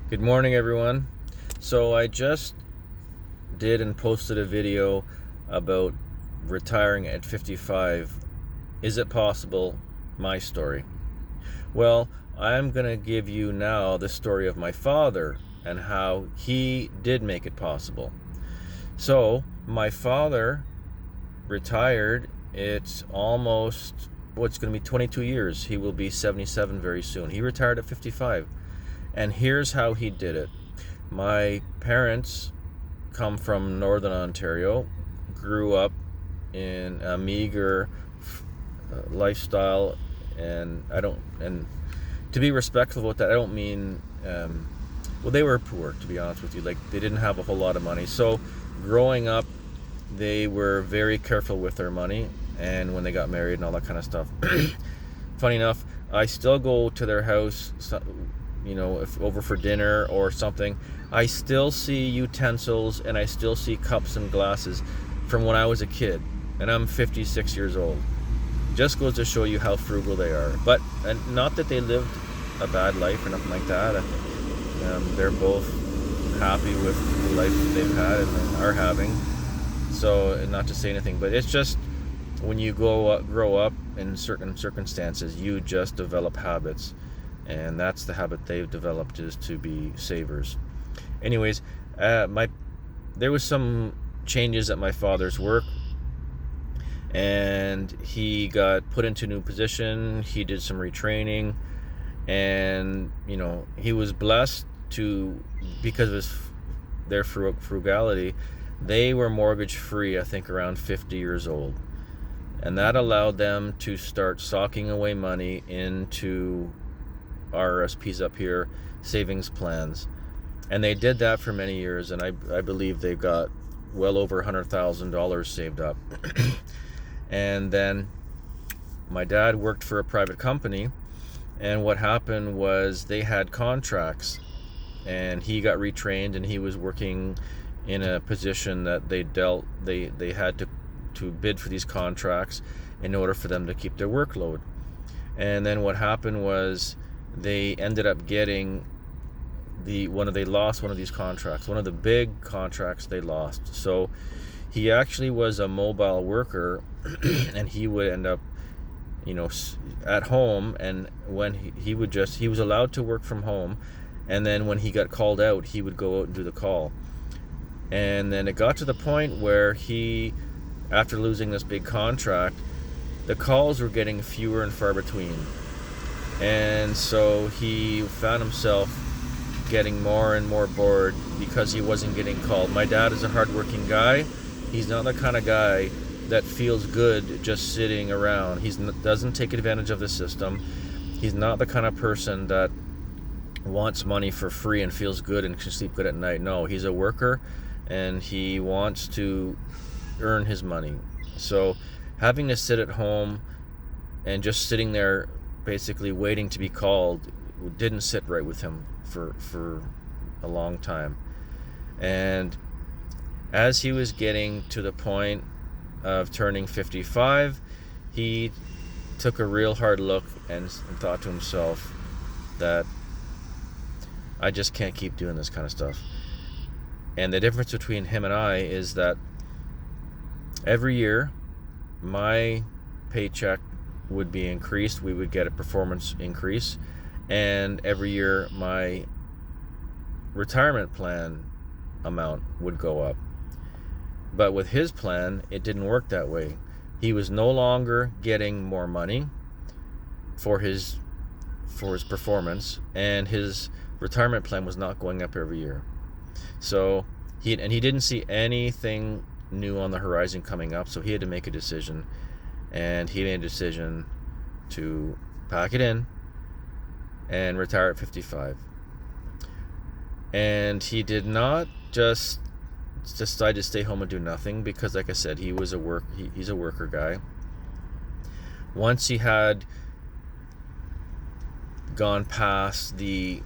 Good morning, everyone. So I just did and posted a video about retiring at 55. Is it possible? My story. Well, I'm going to give you now the story of my father and how he did make it possible. So, my father retired. It's almost, it's going to be 22 years. He will be 77 very soon. He retired at 55. And here's how he did it. My parents come from Northern Ontario, grew up in a meager lifestyle, and to be respectful with that, I don't mean, well, they were poor, to be honest with you. Like, they didn't have a whole lot of money. So, growing up, they were very careful with their money, and when they got married and all that kind of stuff. Funny enough, I still go to their house, if over for dinner or something. I still see utensils and I still see cups and glasses from when I was a kid, and I'm 56 years old. Just goes to show you how frugal they are. But and not that they lived a bad life or nothing like that. I think they're both happy with the life that they've had and are having. So, not to say anything, but it's just when you grow up in certain circumstances, you just develop habits. And that's the habit they've developed, is to be savers. Anyways, there was some changes at my father's work, and he got put into a new position. He did some retraining, and he was blessed because of their frugality. They were mortgage free, I think, around 50 years old, and that allowed them to start socking away money into RRSPs up here, savings plans. And they did that for many years, and I believe they've got well over $100,000 saved up. And then my dad worked for a private company, and what happened was they had contracts, and he got retrained, and he was working in a position that they had to bid for these contracts in order for them to keep their workload. And then what happened was they ended up getting they lost one of these contracts, one of the big contracts they lost. So he actually was a mobile worker, and he would end up at home, and when he was allowed to work from home, and then when he got called out, he would go out and do the call. And then it got to the point where after losing this big contract, the calls were getting fewer and far between. And so he found himself getting more and more bored because he wasn't getting called. My dad is a hardworking guy. He's not the kind of guy that feels good just sitting around. He doesn't take advantage of the system. He's not the kind of person that wants money for free and feels good and can sleep good at night. No, he's a worker, and he wants to earn his money. So having to sit at home and just sitting there basically waiting to be called didn't sit right with him for a long time. And as he was getting to the point of turning 55, he took a real hard look and thought to himself that I just can't keep doing this kind of stuff. And the difference between him and I is that every year my paycheck would be increased. We would get a performance increase, and every year my retirement plan amount would go up. But with his plan, it didn't work that way. He was no longer getting more money for his performance, and his retirement plan was not going up every year. So he didn't see anything new on the horizon coming up, so he had to make a decision. And he made a decision to pack it in and retire at 55. And he did not just decide to stay home and do nothing, because, like I said, he's a worker guy. Once he had gone past the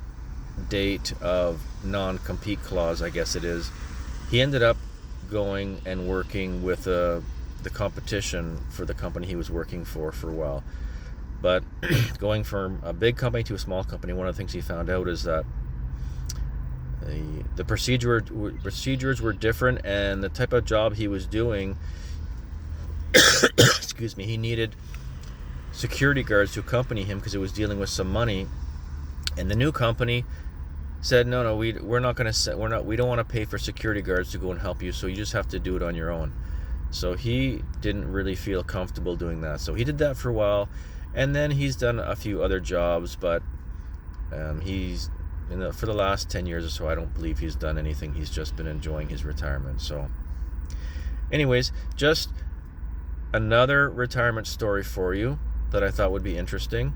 date of non-compete clause, I guess it is, he ended up going and working with the competition for the company he was working for a while. But going from a big company to a small company, one of the things he found out is that The procedures were different, and the type of job he was doing, excuse me, he needed security guards to accompany him because it was dealing with some money, and the new company said, no, we don't want to pay for security guards to go and help you, so you just have to do it on your own. So he didn't really feel comfortable doing that. So he did that for a while, and then he's done a few other jobs, but for the last 10 years or so, I don't believe he's done anything. He's just been enjoying his retirement. So anyways, just another retirement story for you that I thought would be interesting,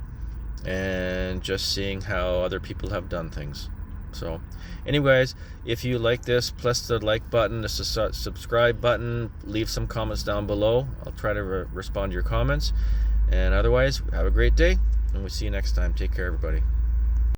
and just seeing how other people have done things. So anyways, if you like this, press the like button, the subscribe button, leave some comments down below. I'll try to respond to your comments, and otherwise, have a great day, and we'll see you next time. Take care, everybody.